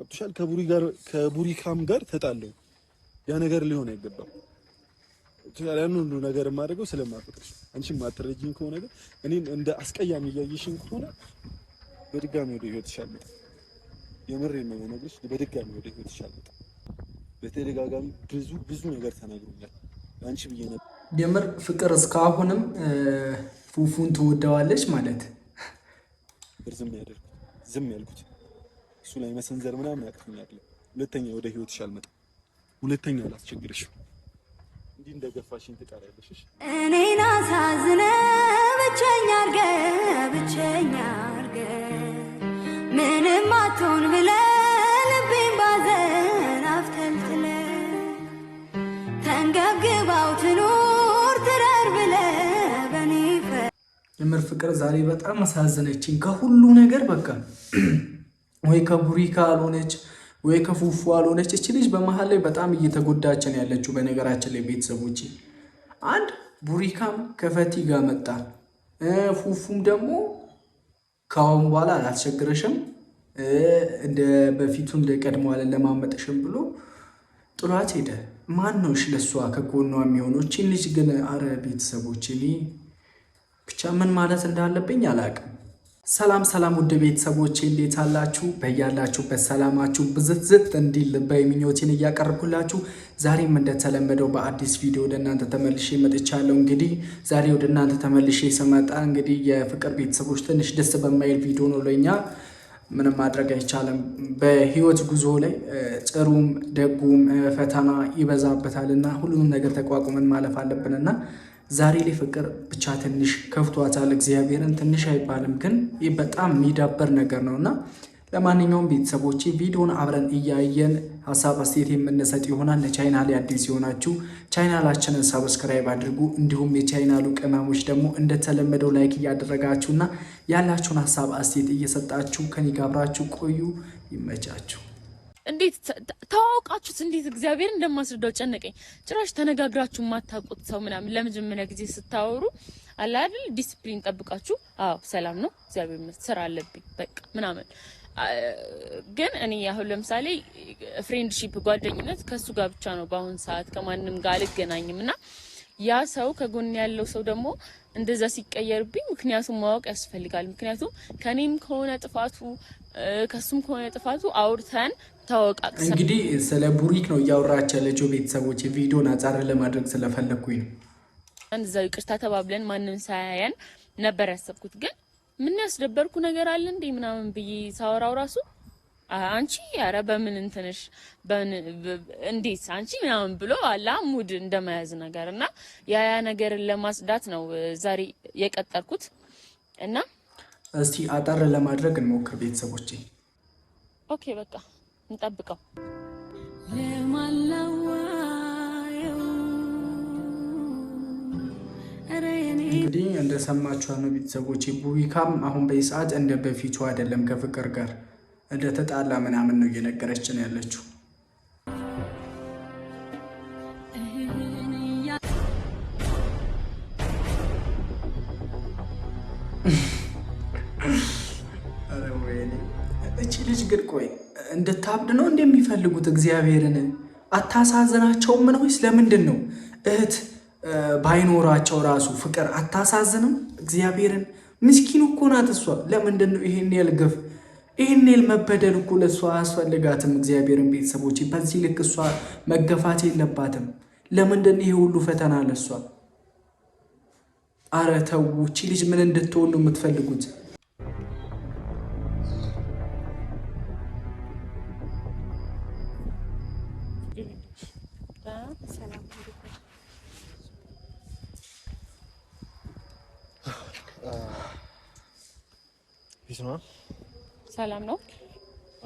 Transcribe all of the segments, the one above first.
ገብቶሻል? ከቡሪካም ጋር ተጣለው። ያ ነገር ሊሆን አይገባም። ያን ሁሉ ነገር የማደርገው ስለማፈቅርሽ አንቺም ማትረጂኝ ከሆነ ግን እኔን እንደ አስቀያሚ እያየሽኝ ከሆነ በድጋሚ ወደ ህይወትሽ አልመጣም። የምሬን ነው የምነግርሽ። በድጋሚ ወደ ህይወትሽ አልመጣም። በተደጋጋሚ ብዙ ነገር ተናግሮኛል አንቺ ብዬ ነበር። የምር ፍቅር እስካሁንም ፉፉን ትወደዋለች ማለት ዝም ያልኩት እሱ ላይ መሰንዘር ምናምን ያቅተኛል። ሁለተኛ ወደ ህይወትሽ አልመጣም። ሁለተኛ አላስቸግርሽም። እንዲህ እንደገፋሽኝ ትቀሪያለሽ። እኔን አሳዝነ ብቸኛ አድርገህ ምንም አትሆን ብለህ ልቤን ባዘን አፍተልትለህ ተንገብግባው ትኑር ትረር ብለህ በኔ የምር ፍቅር ዛሬ በጣም አሳዘነችኝ ከሁሉ ነገር። በቃ ወይ ከቡሪካ አልሆነች ወይ ከፉፉ አልሆነች። እቺ ልጅ በመሃል ላይ በጣም እየተጎዳች ነው ያለችው። በነገራችን ላይ ቤተሰቦች አንድ ቡሪካም ከፈቲ ጋር መጣ፣ ፉፉም ደግሞ ከአሁን በኋላ አላስቸግረሽም እንደ በፊቱ እንደ ቀድሞ አለማመጥሽም ብሎ ጥሏት ሄደ። ማን ነው ለሷ ከጎኗ የሚሆነው? እቺ ልጅ ግን አረ ቤተሰቦች እኔ ብቻ ምን ማለት እንዳለብኝ አላውቅም። ሰላም ሰላም ውድ ቤተሰቦቼ እንዴት አላችሁ? በያላችሁበት ሰላማችሁ ብዝት እንዲል ልባዊ ምኞቴን እያቀረብኩላችሁ ዛሬም እንደተለመደው በአዲስ ቪዲዮ ወደ እናንተ ተመልሼ መጥቻለሁ። እንግዲህ ዛሬ ወደ እናንተ ተመልሼ ስመጣ እንግዲህ የፍቅር ቤተሰቦች ትንሽ ደስ በማይል ቪዲዮ ነው ለኛ። ምንም ማድረግ አይቻልም። በህይወት ጉዞ ላይ ጥሩም ደጉም ፈተና ይበዛበታልና ሁሉንም ነገር ተቋቁመን ማለፍ አለብንና ዛሬ ላይ ፍቅር ብቻ ትንሽ ከፍቷታል። እግዚአብሔርን ትንሽ አይባልም ግን በጣም የሚዳበር ነገር ነውና ለማንኛውም ቤተሰቦቼ ቪዲዮን አብረን እያየን ሀሳብ አስተያየት የምንሰጥ ይሆናል። ለቻናሌ አዲስ የሆናችሁ ቻናላችንን ሰብስክራይብ አድርጉ። እንዲሁም የቻናሉ ቅመሞች ደግሞ እንደተለመደው ላይክ እያደረጋችሁና ያላችሁን ሀሳብ አስተያየት እየሰጣችሁ ከኔ ጋር አብራችሁ ቆዩ። ይመቻችሁ። እንዴት ተዋውቃችሁት? እንዴት እግዚአብሔር እንደማስረዳው ጨነቀኝ። ጭራሽ ተነጋግራችሁ የማታውቁት ሰው ምናምን ለመጀመሪያ ጊዜ ስታወሩ አለ አይደል ዲሲፕሊን ጠብቃችሁ አዎ ሰላም ነው እግዚአብሔር ይመስገን ስራ አለብኝ በቃ ምናምን። ግን እኔ አሁን ለምሳሌ ፍሬንድሺፕ ጓደኝነት ከሱ ጋር ብቻ ነው በአሁን ሰዓት ከማንም ጋር አልገናኝምና ያ ሰው ከጎን ያለው ሰው ደግሞ እንደዛ ሲቀየርብኝ ምክንያቱም ማወቅ ያስፈልጋል። ምክንያቱም ከኔም ከሆነ ጥፋቱ ከሱም ከሆነ ጥፋቱ አውርተን ተወቃቅሰን እንግዲህ ስለ ቡሪክ ነው እያወራች ያለችው። ቤተሰቦች ቪዲዮን አጻር ለማድረግ ስለፈለኩኝ ነው አንዛው ይቅርታ ተባብለን ማንንም ሳያየን ነበር ያሰብኩት። ግን ምን ያስደበርኩ ነገር አለ እንዴ ምናምን ብዬ ሳወራው ራሱ አንቺ ያረ በምን እንትንሽ እንዴት አንቺ ምናምን ብሎ አላ ሙድ እንደማያዝ ነገርና ያ ነገርን ለማስዳት ነው ዛሬ የቀጠርኩት። እና እስቲ አጣር ለማድረግ እንሞክር ቤተሰቦቼ። ኦኬ በቃ እንጠብቀው። እንግዲህ እንደሰማችሁ ነው ቤተሰቦቼ ቡሪካም አሁን በሰዓት እንደ በፊቱ አይደለም ከፍቅር ጋር እንደተጣላ ምናምን ነው እየነገረችን ያለችው። እቺ ልጅ ግን ቆይ እንድታብድ ነው እንደሚፈልጉት? እግዚአብሔርን አታሳዝናቸውም ነው ወይስ ለምንድን ነው? እህት ባይኖራቸው ራሱ ፍቅር አታሳዝንም? እግዚአብሔርን ምስኪን እኮ ናት እሷ። ለምንድን ነው ይሄን ያልገፍ ይሄን መበደል እኮ ለሷ አያስፈልጋትም። እግዚአብሔርን ቤተሰቦች በዚህ ልክ እሷ መገፋት የለባትም። ለምንድን ይሄ ሁሉ ፈተና ለሷ? አረ ተው። እቺ ልጅ ምን እንድትሆን ነው የምትፈልጉት? ሰላም ነው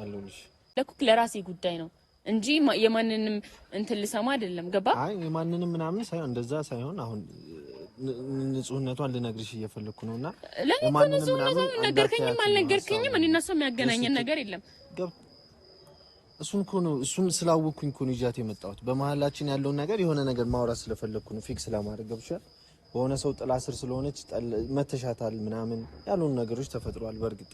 አለሁልሽ። ለኩክ ለራሴ ጉዳይ ነው እንጂ የማንንም እንትን ልሰማ አይደለም። ገባ? አይ የማንንም ምናምን ሳይሆን እንደዛ ሳይሆን አሁን ንጹህነቷን ልነግርሽ እየፈለኩ ነውና ለማንንም ምናምን ነገርከኝም አልነገርከኝም እኔና እሷ የሚያገናኘን ነገር የለም። እሱን እኮ ነው እሱን ስላወኩኝ እኮ ነው ይዣት የመጣሁት። በመሀላችን ያለውን ነገር የሆነ ነገር ማውራት ስለፈለኩ ነው ፊክስ ለማድረግ ገብሻል። በሆነ ሰው ጥላ ስር ስለሆነች መተሻታል ምናምን ያሉን ነገሮች ተፈጥሯል። በርግጥ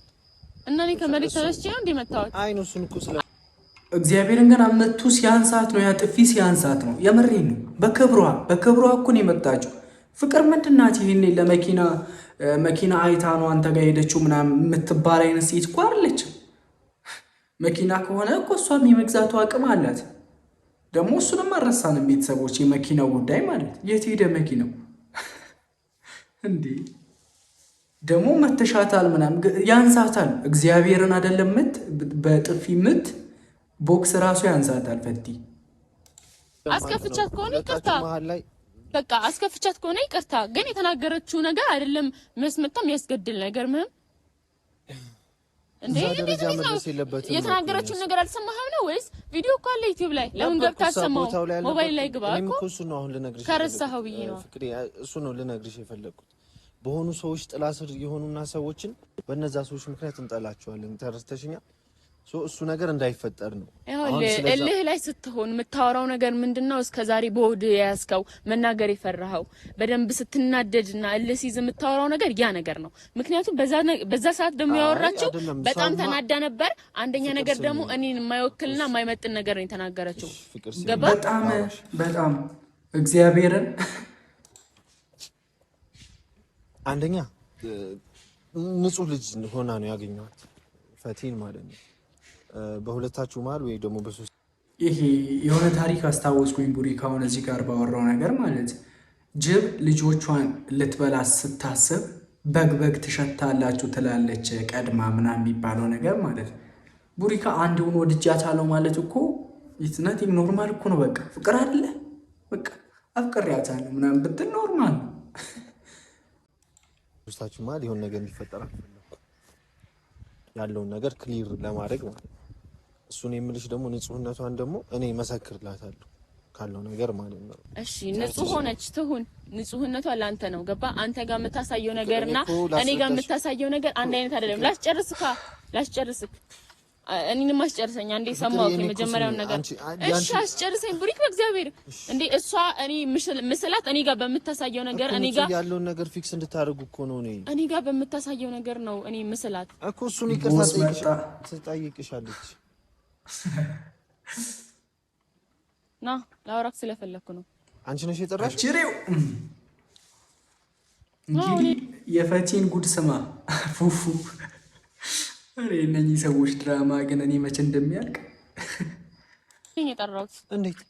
እና እኔ ከመሬት ተነስቼ ነው እንደመጣሁት። አይ ነው እሱን እኮ እግዚአብሔርን ግን አመቱ ሲያንሳት ነው ያጥፊ ሲያንሳት ነው። የምሬን ነው። በክብሯ እኮ ነው የመጣችው። ፍቅር ምንድናት? ይሄኔ መኪና አይታ ነው አንተ ጋር ሄደችው ምናምን የምትባል አይነት ሴት እኮ አይደለችም። መኪና ከሆነ እኮ እሷም የመግዛቱ አቅም አላት። ደግሞ እሱንም አልረሳንም ቤተሰቦች። የመኪናው ጉዳይ ማለት የት ሄደ መኪናው እንዴ? ደግሞ መተሻታል ምናምን ያንሳታል። እግዚአብሔርን አይደለም በጥፊ ምት ቦክስ ራሱ ያንሳታል። ፈቲ አስከፍቻት ከሆነ ይቅርታ፣ በቃ አስከፍቻት ከሆነ ይቅርታ። ግን የተናገረችው ነገር አይደለም መስመጣም ያስገድል ነገር ምንም እንዴ የተናገረችው ነገር አልሰማህም ነው ወይስ ቪዲዮ እኮ አለ ዩቲዩብ ላይ? ለምን ገብታ አሰማው? ሞባይል ላይ ግባ እኮ እሱ ነው አሁን ልነግርሽ ከረሳኸው ብዬ ነው ፍቅሬ። እሱ ነው ልነግርሽ የፈለኩት። በሆኑ ሰዎች ጥላ ስር የሆኑና ሰዎችን በእነዛ ሰዎች ምክንያት እንጠላቸዋለን። ተረስተሽኛል። እሱ ነገር እንዳይፈጠር ነው። እልህ ላይ ስትሆን የምታወራው ነገር ምንድነው? እስከዛሬ በወድ ያስከው መናገር የፈራኸው በደንብ ስትናደድና እልህ ሲይዝ የምታወራው ነገር ያ ነገር ነው። ምክንያቱም በዛ ሰዓት ደግሞ ያወራችው በጣም ተናዳ ነበር። አንደኛ ነገር ደግሞ እኔን የማይወክልና የማይመጥን ነገር ነው የተናገረችው። ገባ? በጣም እግዚአብሔርን አንደኛ ንጹህ ልጅ ሆና ነው ያገኘኋት ፈቲን ማለት ነው። በሁለታችሁ መሀል ወይ ደግሞ በሶስት ይሄ የሆነ ታሪክ አስታወስኩኝ። ቡሪ ካሁን እዚህ ጋር ባወራው ነገር ማለት ጅብ ልጆቿን ልትበላ ስታስብ በግ ትሸታላችሁ ትላለች ቀድማ ምናምን የሚባለው ነገር ማለት ቡሪካ አንዱን ወድጃታለሁ ማለት እኮ ይትናት ኖርማል እኮ ነው። በቃ ፍቅር አይደለ? በቃ አፍቅሬያታለሁ ምናምን ብትል ኖርማል ነው። ሶስታችሁ መሀል የሆነ ነገር እንዲፈጠር ያለውን ነገር ክሊር ለማድረግ ማለት ነው። እሱን የምልሽ ደግሞ ንጹህነቷን ደግሞ እኔ መሰክርላታለሁ ካለው ነገር ማለት ነው። እሺ ንጹህ ሆነች ትሁን፣ ንጹህነቷ ላንተ ነው። ገባ? አንተ ጋር የምታሳየው ነገርና እኔ ጋር የምታሳየው ነገር አንድ አይነት አይደለም። ላስጨርስክ እኔንም ማስጨርሰኝ አንዴ ሰማሁት የመጀመሪያውን ነገር። እሺ አስጨርሰኝ ቡሪክ በእግዚአብሔር እንዴ። እሷ እኔ ምስላት እኔ ጋር በምታሳየው ነገር እኔ ጋር ያለውን ነገር ፊክስ እንድታደርጉ እኮ ነው። እኔ ጋር በምታሳየው ነገር ነው እኔ ምስላት እኮ እሱን ይቅርታ ትጠይቅሻለች። ና ላውራክ ስለፈለኩ ነው። አንቺ ነሽ የጠራሽ? ችሬው እንግዲህ የፈቲን ጉድ ስማ ፉፉ። አሬ እነኚህ ሰዎች ድራማ ግን እኔ መቼ እንደሚያልቅ እኔ የጠራሁት እንዴት?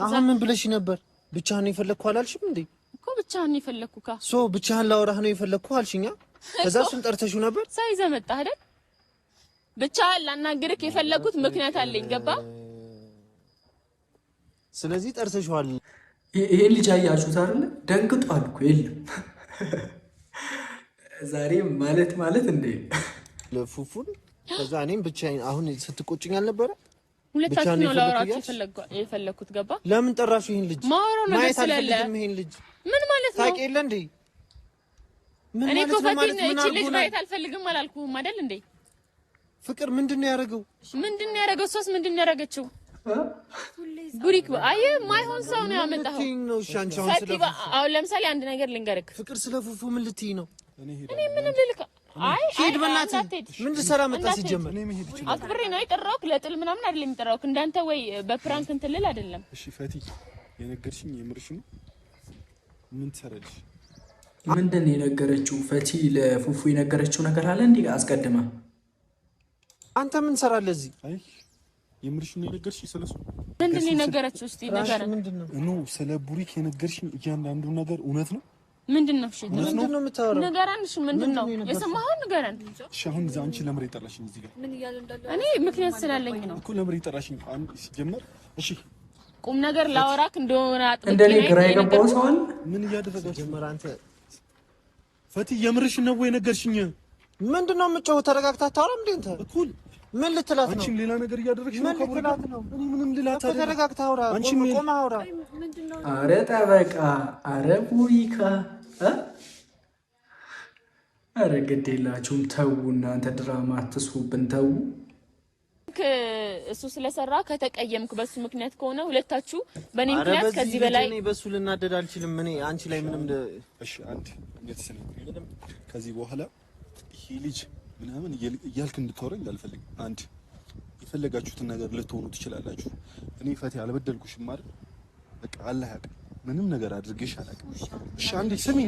አሁን ምን ብለሽ ነበር? ብቻህን ነው የፈለግኩ አላልሽም እንዴ? እኮ ብቻህን ነው የፈለግኩ ብቻህን ላወራህ ነው የፈለግኩ አልሽኛ። ከዛ እሱን ጠርተሽው ነበር ሳይዘህ መጣህ አይደል? ብቻህን ላናግርህ የፈለግኩት ምክንያት አለኝ። ገባ? ስለዚህ ጠርተሽዋል። ይሄን ልጅ አያችሁት አይደል? ደንግጧል እኮ የለም ዛሬ ማለት እንዴ ለፉፉን። ከዛ እኔም ብቻዬን አሁን ስትቆጭኝ አልነበረ? ሁለታችን ነው ላወራችሁ የፈለኩት። ገባ? ለምን ጠራሹ? ይሄን ልጅ ማየት አልፈልግም። ይሄን ልጅ ምን ማለት ነው? ታውቂ የለ እንዴ? እኔ እኮ ፈቲን እቺ ልጅ ማየት አልፈልግም አላልኩህም አይደል እንዴ? ፍቅር ምንድነው ያደረገው? እሷስ ምንድነው ያደረገችው? ቡሪክ አየ ማይሆን ሰው ነው ያመጣው። አሁን ለምሳሌ አንድ ነገር ልንገርክ። ፍቅር ስለ ፉፉ ምን ልትይ ነው? እኔ ምን ልልካ? ሂድ በእናትህ። ምን ልሰራ መጣ? ሲጀመር አክብሬ ነው የጠራሁት። ለጥል ምናምን አይደለም የጠራሁት። እንዳንተ ወይ በፕራንክ እንትን ልል አይደለም። እሺ ፈቲ የነገርሽኝ የምርሽ ነው? ምን ትሰራለሽ? ምንድን ነው የነገረችው? ፈቲ ለፉፉ የነገረችው ነገር አለ እንዴ? አስቀድማ አንተ ምን ትሰራለህ እዚህ? አይ የምርሽ ነው የነገርሽኝ? ስለሱ ምንድን ነው የነገረችው? እስቲ ንገረን። ነው ስለ ቡሪክ የነገርሽኝ እያንዳንዱ ነገር እውነት ነው? ምንድነው? እሺ ምንድነው የምታወራው? ንገረን። እሺ ምንድነው የሰማኸው? ንገረን። እሺ አሁን አንቺ ለምን የጠራሽኝ እዚህ ጋር? ምን እያለ እንዳለ እኔ ምክንያት ስላለኝ ነው እኮ ለምን የጠራሽኝ? አንድ ሲጀመር እሺ ቁም ነገር ላወራክ እንደሆነ አጥብቄ እንደኔ ግራ የገባው ሰው አለ? ምን እያደረጋችሁ? ጀመር አንተ ፈቲ የምርሽ ነው ወይ ነገርሽኝ? ምንድነው የምትጮኸው? ተረጋግተህ አታወራም እንዴ አንተ? እኩል ምን ልትላት ነው? አንቺም ሌላ ነገር እያደረግሽ ነው። ከቡሪክ ነው። እኔ ምንም ልላት አይደለም። ተረጋግተህ አውራ። አንቺም ቆመህ አውራ። አረ ጠበቃ፣ አረ ቡሪካ፣ አረ ግድ የላችሁም ተው እናንተ ድራማ አትስሩብን ተው። እሱ ስለሰራ ከተቀየምክ በሱ ምክንያት ከሆነ ሁለታችሁ በእኔ ምክንያት ከዚህ በላይ እኔ በሱ ልናደድ አልችልም። እኔ አንቺ ላይ ምንም እሺ አንድ ከዚህ በኋላ ይሄ ልጅ ምናምን እያልክ እንድታወራኝ አልፈልግም። አንድ የፈለጋችሁትን ነገር ልትሆኑ ትችላላችሁ። እኔ ፈቲ አልበደልኩሽም አይደል? በቃ አላህ ያውቃል። ምንም ነገር አድርጌሽ አላውቅም። እሺ አንዴ ስሚ፣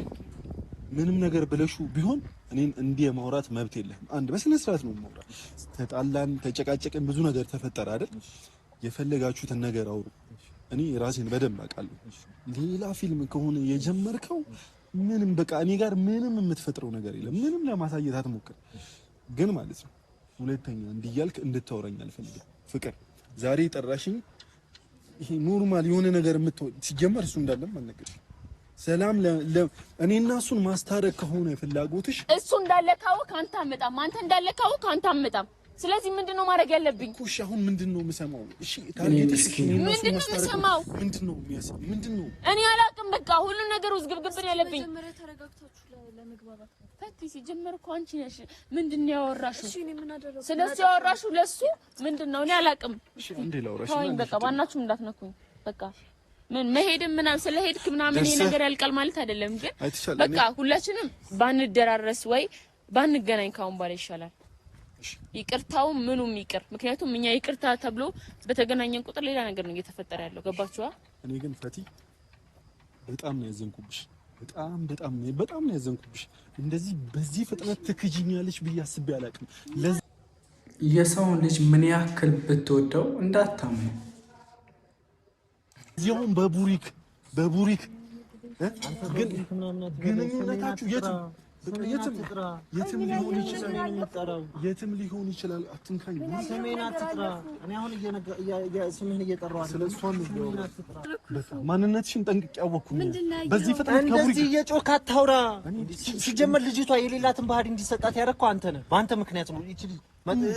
ምንም ነገር ብለሹ ቢሆን እኔን እንዲህ የማውራት መብት የለህም። አንድ በስነ ስርዓት ነው የማውራት። ተጣላን፣ ተጨቃጨቅን፣ ብዙ ነገር ተፈጠረ አይደል? የፈለጋችሁትን ነገር አውሩ። እኔ ራሴን በደንብ አውቃለሁ። ሌላ ፊልም ከሆነ የጀመርከው ምንም በቃ እኔ ጋር ምንም የምትፈጥረው ነገር የለም። ምንም ለማሳየት አትሞክር። ግን ማለት ነው ሁለተኛ እንዲያልክ እንድታወራኝ አልፈልግም። ፍቅር ዛሬ ጠራሽኝ፣ ይሄ ኖርማል የሆነ ነገር ሲጀመር እሱ እንዳለም አልነገርሽ። ሰላም እኔና እሱን ማስታረቅ ከሆነ ፍላጎትሽ እሱ እንዳለ ካወቅ አንተ አመጣም፣ አንተ እንዳለ ካወቅ አንተ አመጣም። ስለዚህ ምንድነው ማድረግ ያለብኝ? እሺ አሁን ምንድነው የምሰማው? እሺ ታርጌትሽ ምንድነው የምሰማው? ምንድነው እኔ አላውቅም። በቃ ሁሉም ነገር ውዝግብግብ ነው ያለብኝ። መጀመሪያ ተረጋግታችሁ ለመግባባት ፈቲ ሲጀመር እኮ አንቺ ነሽ ምንድነው ያወራሽው? እሺ እኔ ምን አደረኩ? ስለዚህ ያወራሽው ለሱ ምንድነው? እኔ አላውቅም። እሺ እንዴ ላውራሽ ነው በቃ ባናችሁም እንዳትነኩኝ። በቃ ምን መሄድም ምናምን ስለሄድክ ምናምን ይሄ ነገር ያልቃል ማለት አይደለም። ግን በቃ ሁላችንም ባንደራረስ ወይ ባንገናኝ ካሁን በኋላ ይሻላል። ይቅርታው ምኑም ይቅር። ምክንያቱም እኛ ይቅርታ ተብሎ በተገናኘን ቁጥር ሌላ ነገር ነው እየተፈጠረ ያለው። ገባችኋ? እኔ ግን ፈቲ በጣም ነው ያዘንኩብሽ። በጣም ነው ያዘንኩብሽ። እንደዚህ በዚህ ፍጥነት ትክጂኛለሽ ብዬ አስቤ አላውቅም። የሰውን ልጅ ምን ያክል ብትወደው እንዳታምኑ። እዚያውም በቡሪክ ግን ግንኙነታችሁ የትም ሊሆን ይችላል። አትንካኝ። ስሜን አትጥራ። እኔ አሁን ስምህን እየጠራሁ ማንነትሽን ጠንቅቄ አወኩኝ። በዚህ ፍጥነት እንደዚህ እየጮክ አታውራ። ሲጀመር ልጅቷ የሌላትን ባህሪ እንዲሰጣት ያደረግከው አንተ ነህ። በአንተ ምክንያት ነው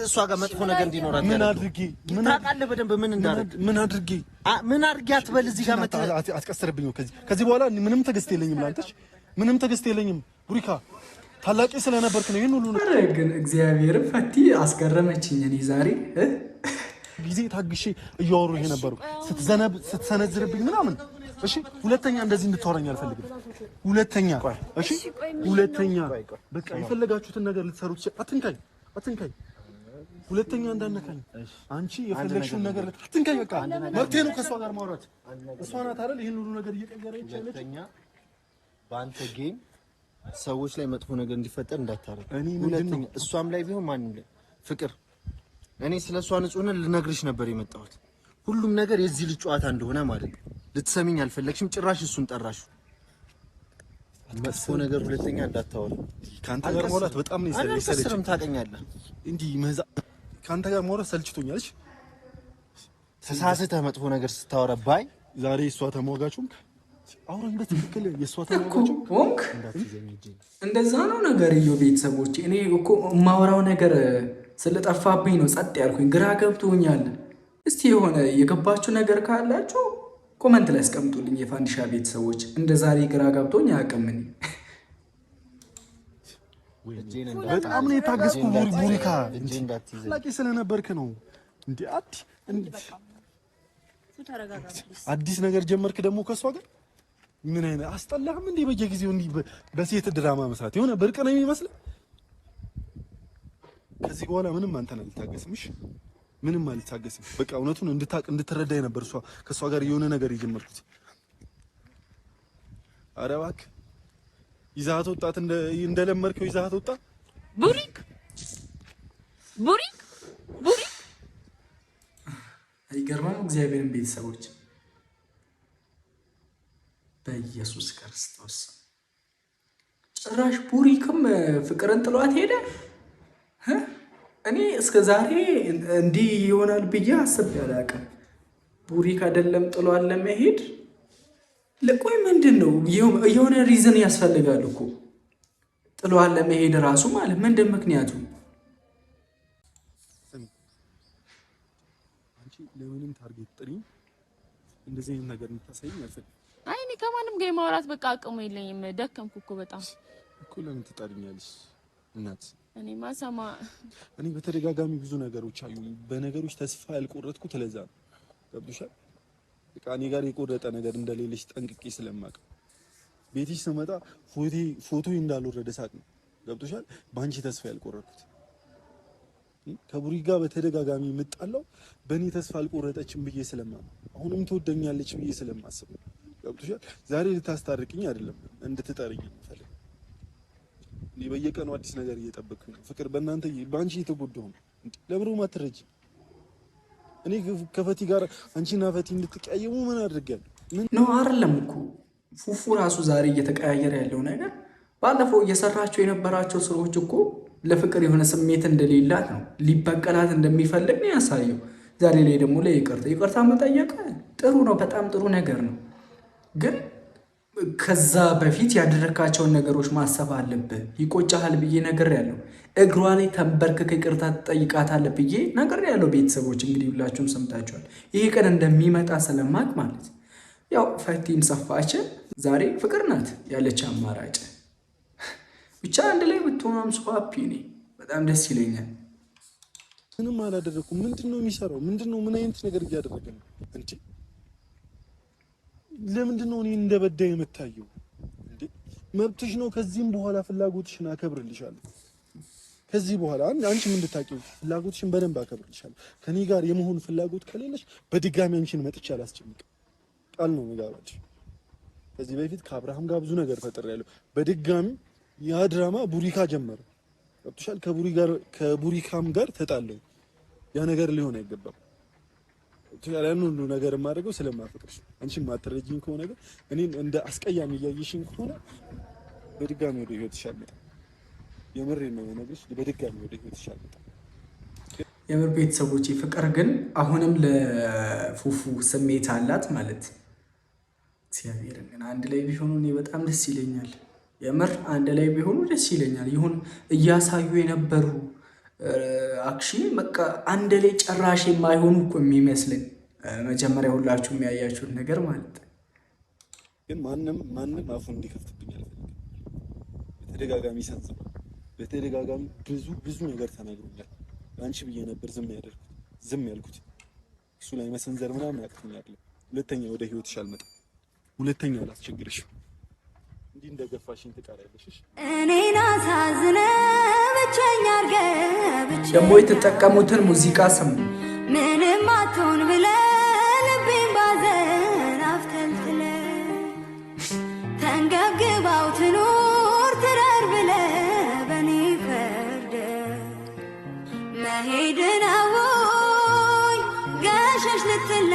እሷ ጋር መጥፎ ነገር እንዲኖራት ምን አድርጌ ታውቃለህ? በደንብ ምን አድርጌ አትበል። እዚህ ጋር አትቀሰርብኝ። ከዚህ በኋላ ምንም ትዕግስት የለኝም ላንተሽ፣ ምንም ትዕግስት የለኝም። ቡሪካ ታላቂ ስለነበርክ ነው ይሄን ሁሉ ነው። ግን እግዚአብሔር ፈቲ አስገረመችኝ። እኔ ዛሬ ጊዜ ታግሼ እያወሩ ይሄ ነበሩ ስትሰነዝርብኝ ምናምን። እሺ ሁለተኛ እንደዚህ እንድታወራኝ አልፈልግም። ሁለተኛ በቃ የፈለጋችሁትን ነገር ልትሰሩ አትንካኝ። ሁለተኛ እንዳነካኝ አንቺ የፈለግሽውን ነገር አትንካኝ። በቃ መብቴ ነው ከእሷ ጋር ማውራት። እሷ ናት አይደል ይሄን ሁሉ ነገር እየቀየረች ያለች። በአንተ ጌም ሰዎች ላይ መጥፎ ነገር እንዲፈጠር እንዳታረግ። ሁለተኛ እሷም ላይ ቢሆን ማንም ላይ ፍቅር፣ እኔ ስለሷ ንጹህነት ልነግርሽ ነበር የመጣሁት። ሁሉም ነገር የዚህ ልጅ ጨዋታ እንደሆነ ማለት ነው። ልትሰሚኝ አልፈለግሽም። ጭራሽ እሱን ጠራሽ። መጥፎ ነገር ሁለተኛ እንዳታወራ። ካንተ ጋር ማውራት በጣም ነው ሰለችኝ። ታውቀኛለህ እንዲህ ካንተ ጋር ማውራት ሰልችቶኛል። ተሳስተህ መጥፎ ነገር ስታወራ ባይ ዛሬ እሷ ተሟጋቹም አውራኝ በትክክል የእሷ ተሟጋቹም እንደዛ ነው ነገርየው። ቤተሰቦች እኔ እኮ የማወራው ነገር ስለጠፋብኝ ነው ጸጥ ያልኩኝ። ግራ ገብቶኛል። እስቲ የሆነ የገባችሁ ነገር ካላችሁ ኮመንት ላይ አስቀምጡልኝ። የፋንዲሻ ቤተሰቦች እንደ ዛሬ ግራ ገብቶኝ አያውቅም። በጣም ነው የታገስኩ። ቡሪካ ታላቂ ስለነበርክ ነው እንዴ? አዲስ ነገር ጀመርክ ደግሞ ከሷ ጋር። ምን አይነት አስጠላህም እንዴ? በየጊዜው እንዲህ በሴት ድራማ መስራት የሆነ ብርቅ ነው የሚመስለው። ከዚህ በኋላ ምንም አንተን አልታገስም። እሺ ምንም አልታገስም። በቃ እውነቱን እንድትረዳኝ ነበር ከሷ ጋር የሆነ ነገር የጀመርኩት። ኧረ እባክህ ይዛት ወጣት እንደለመድከው ይዛት ወጣ። ቡሪክ አይገርምም? እግዚአብሔርን ቤተሰቦች በኢየሱስ ክርስቶስ ጭራሽ ቡሪክም ፍቅርን ጥሏት ሄደ። እኔ እስከ ዛሬ እንዲህ ይሆናል ብዬ አስቤ አላውቅም። ቡሪክ አይደለም ጥሏት ለመሄድ ለቆይ ምንድን ነው የሆነ ሪዝን ያስፈልጋል እኮ ጥሏት ለመሄድ ራሱ ማለት ምንድን ምክንያቱ? አንቺ ለምንም ታርጌት ጥሪ እንደዚህ አይነት ነገር እንታሳይኝ አልፈልግም። አይ እኔ ከማንም ጋር ማውራት በቃ አቅሙ የለኝም። ደከምኩ እኮ በጣም እኮ። ለምን ትጣሪኛለሽ እናት? እኔ በተደጋጋሚ ብዙ ነገሮች አዩ። በነገሮች ተስፋ ያልቆረጥኩት ለዛ ነው። ገብቶሻል? በቃ እኔ ጋር የቆረጠ ነገር እንደሌለሽ ጠንቅቄ ስለማውቅ ቤትሽ ስመጣ ፎቶ እንዳልወረደ ሳቅ ነው። ገብቶሻል? በአንቺ ተስፋ ያልቆረጥኩት ከቡሪ ጋር በተደጋጋሚ የምጣለው በእኔ ተስፋ አልቆረጠችም ብዬ ስለማምን አሁንም ትወደኛለች ብዬ ስለማስብ ነው። ገብቶሻል? ዛሬ ልታስታርቅኝ አይደለም እንድትጠርኝ ፈልግ። እኔ በየቀኑ አዲስ ነገር እየጠበቅኩኝ ነው። ፍቅር በአንቺ እየተጎዳሁ ነው። ለምሮ ማትረጂ እኔ ከፈቲ ጋር አንቺና ፈቲ እንድትቀያየሙ ምን አድርጋለሁ? ነው አይደለም እኮ ፉፉ ራሱ ዛሬ እየተቀያየረ ያለው ነገር ባለፈው እየሰራቸው የነበራቸው ስራዎች እኮ ለፍቅር የሆነ ስሜት እንደሌላት ነው፣ ሊበቀላት እንደሚፈልግ ነው ያሳየው። ዛሬ ላይ ደግሞ ይቅርታ መጠየቅ ጥሩ ነው፣ በጣም ጥሩ ነገር ነው። ግን ከዛ በፊት ያደረካቸውን ነገሮች ማሰብ አለብህ። ይቆጫሃል ብዬ ነግሬያለሁ። እግሯ ላይ ተንበርክከህ ይቅርታ ትጠይቃታለህ ብዬ ነግሬያለሁ። ቤተሰቦች እንግዲህ ሁላችሁም ሰምታችኋል። ይሄ ቀን እንደሚመጣ ስለማቅ ማለት ያው ፈቲም ሰፋች ዛሬ ፍቅር ናት ያለች አማራጭ ብቻ አንድ ላይ ብትሆናም ሷፒ ነኝ በጣም ደስ ይለኛል። ምንም አላደረኩም። ምንድነው የሚሰራው? ምንድነው ምን አይነት ነገር እያደረገ ነው እንዴ? ለምንድነው እኔ እንደበዳይ የምታየው እንዴ? መብትሽ ነው። ከዚህም በኋላ ፍላጎትሽን አከብርልሻለሁ። ከዚህ በኋላ አንቺ ምን እንድታቂው ፍላጎትሽን በደንብ አከብርልሻለሁ። ከኔ ጋር የመሆን ፍላጎት ከሌለሽ በድጋሚ አንቺን መጥቻ አላስጨንቅም። ቃል ነው መጋባች። ከዚህ በፊት ከአብርሃም ጋር ብዙ ነገር ፈጥሬያለሁ። በድጋሚ ያ ድራማ ቡሪካ ጀመረ። ገብቶሻል? ከቡሪካም ጋር ተጣለው። ያ ነገር ሊሆን አይገባም። ያን ሁሉ ነገር የማደርገው ስለማፈቅርሽ አንቺም ማትረጂኝ ከሆነ ግን እኔን እንደ አስቀያሚ እያየሽኝ ከሆነ በድጋሚ ወደ ህይወትሽ አልመጣም። የምሬን ነው የምነግርሽ። በድጋሚ ወደ ህይወትሽ አልመጣም። የምር ቤተሰቦቼ ፍቅር ግን አሁንም ለፉፉ ስሜት አላት ማለት እግዚአብሔርን ግን አንድ ላይ ቢሆኑ እኔ በጣም ደስ ይለኛል። የምር አንድ ላይ ቢሆኑ ደስ ይለኛል። ይሁን እያሳዩ የነበሩ አክሽን በቃ አንድ ላይ ጨራሽ የማይሆኑ እኮ የሚመስለኝ መጀመሪያ ሁላችሁ የሚያያችሁት ነገር ማለት ግን ማንም አፉን እንዲከፍትብኝ አልፈልግም። በተደጋጋሚ ሰንዝሮ በተደጋጋሚ ብዙ ነገር ተናግሮኛል። አንቺ ብዬ ነበር ዝም ያልኩት። እሱ ላይ መሰንዘር ምናምን ያቅተኛል። ሁለተኛ ወደ ህይወትሽ አልመጣም። ሁለተኛ አላስቸግርሽም። እንዲህ እንደገፋሽኝ ትቀራለሽ። እኔን አሳዝነ ብቸኛ አድርገህ ደግሞ የተጠቀሙትን ሙዚቃ ስሙ። ምንም አትሆን ብለህ ልቤን ባዘን አፍተልትለህ ተንገብግባው ትኑር ትረር ብለህ በኔ ፈርደህ መሄድን አወይ ገሸሽ ልትላ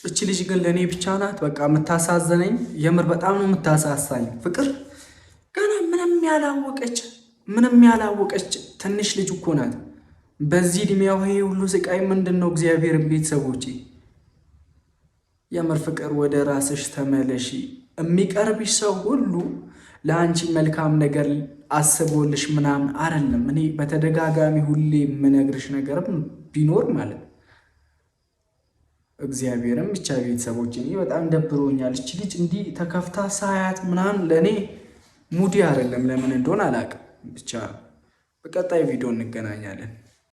እቺ ልጅ ግን ለእኔ ብቻ ናት በቃ የምታሳዝነኝ። የምር በጣም ነው የምታሳሳኝ። ፍቅር ገና ምንም ያላወቀች ትንሽ ልጅ እኮ ናት። በዚህ እድሜዋ ይሄ ሁሉ ስቃይ ምንድን ነው? እግዚአብሔርን ቤተሰቦቼ የምር ፍቅር ወደ ራስሽ ተመለሺ። የሚቀርብሽ ሰው ሁሉ ለአንቺ መልካም ነገር አስቦልሽ ምናምን አይደለም። እኔ በተደጋጋሚ ሁሌ የምነግርሽ ነገርም ቢኖር ማለት እግዚአብሔርም ብቻ ቤተሰቦች እኔ በጣም ደብሮኛል። እቺ ልጅ እንዲህ ተከፍታ ሳያት ምናምን ለእኔ ሙዲ አይደለም። ለምን እንደሆነ አላውቅም። ብቻ በቀጣይ ቪዲዮ እንገናኛለን።